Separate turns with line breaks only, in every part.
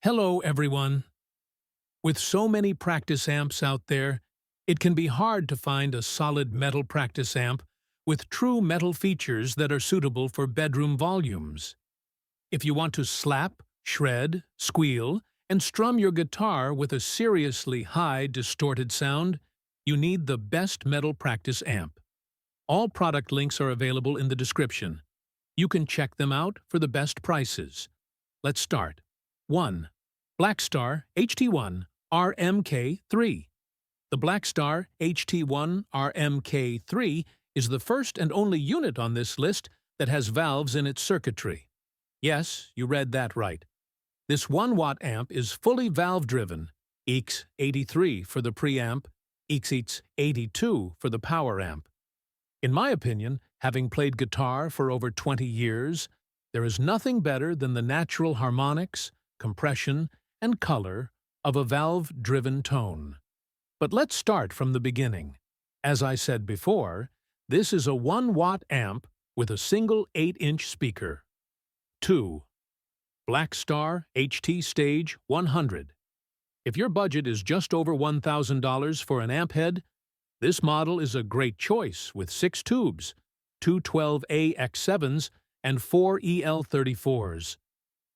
Hello, everyone. With so many practice amps out there, it can be hard to find a solid metal practice amp with true metal features that are suitable for bedroom volumes. If you want to slap, shred, squeal, and strum your guitar with a seriously high, distorted sound, you need the best metal practice amp. All product links are available in the description. You can check them out for the best prices. Let's start. 1. Blackstar HT1RMK3. The Blackstar HT1RMK3 is the first and only unit on this list that has valves in its circuitry. Yes, you read that right. This 1-watt amp is fully valve-driven, EX83 for the preamp, EX82 for the power amp. In my opinion, having played guitar for over 20 years, there is nothing better than the natural harmonics, compression, and color of a valve-driven tone. But let's start from the beginning. As I said before, this is a 1-watt amp with a single 8-inch speaker. 2. Blackstar HT Stage 100. If your budget is just over $1,000 for an amp head, this model is a great choice with 6 tubes, 2 12A X7s, and 4 EL34s.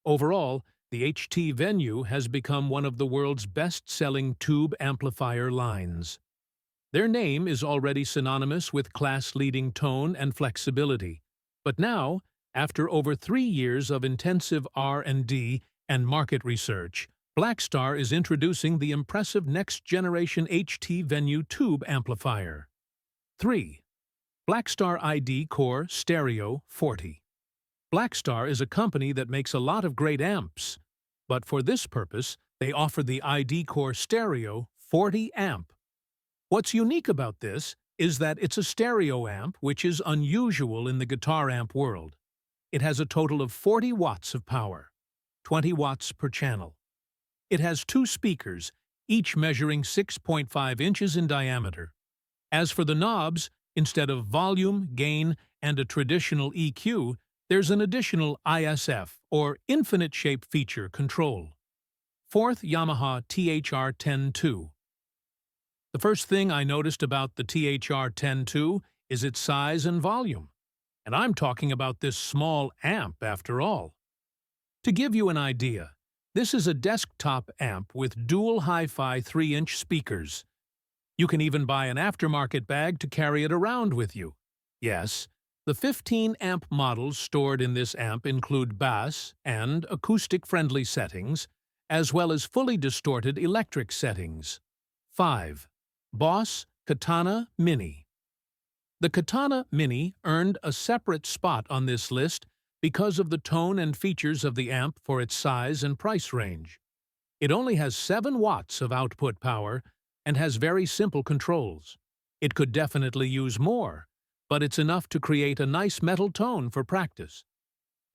Overall, the HT Venue has become one of the world's best-selling tube amplifier lines. Their name is already synonymous with class-leading tone and flexibility, but now, after over 3 years of intensive R&D and market research, Blackstar is introducing the impressive next-generation HT Venue tube amplifier. 3. Blackstar ID Core Stereo 40. Blackstar is a company that makes a lot of great amps, but for this purpose, they offer the ID Core Stereo 40 amp. What's unique about this is that it's a stereo amp, which is unusual in the guitar amp world. It has a total of 40 watts of power, 20 watts per channel. It has 2 speakers, each measuring 6.5 inches in diameter. As for the knobs, instead of volume, gain, and a traditional EQ, there's an additional ISF, or infinite shape feature control. 4th Yamaha THR10 II. The first thing I noticed about the THR10 II is its size and volume. And I'm talking about this small amp after all. To give you an idea, this is a desktop amp with dual hi-fi 3-inch speakers. You can even buy an aftermarket bag to carry it around with you. Yes, the 15-amp models stored in this amp include bass and acoustic-friendly settings, as well as fully distorted electric settings. 5. Boss Katana Mini. The Katana Mini earned a separate spot on this list because of the tone and features of the amp for its size and price range. It only has 7 watts of output power and has very simple controls. It could definitely use more, but it's enough to create a nice metal tone for practice.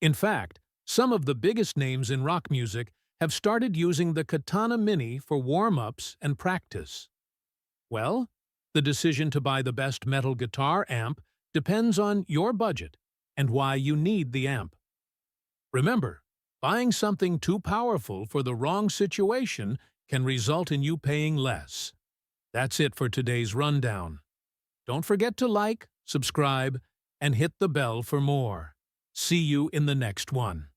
In fact, some of the biggest names in rock music have started using the Katana Mini for warm-ups and practice. Well, the decision to buy the best metal guitar amp depends on your budget and why you need the amp. Remember, buying something too powerful for the wrong situation can result in you paying less. That's it for today's rundown. Don't forget to like, subscribe, and hit the bell for more. See you in the next one.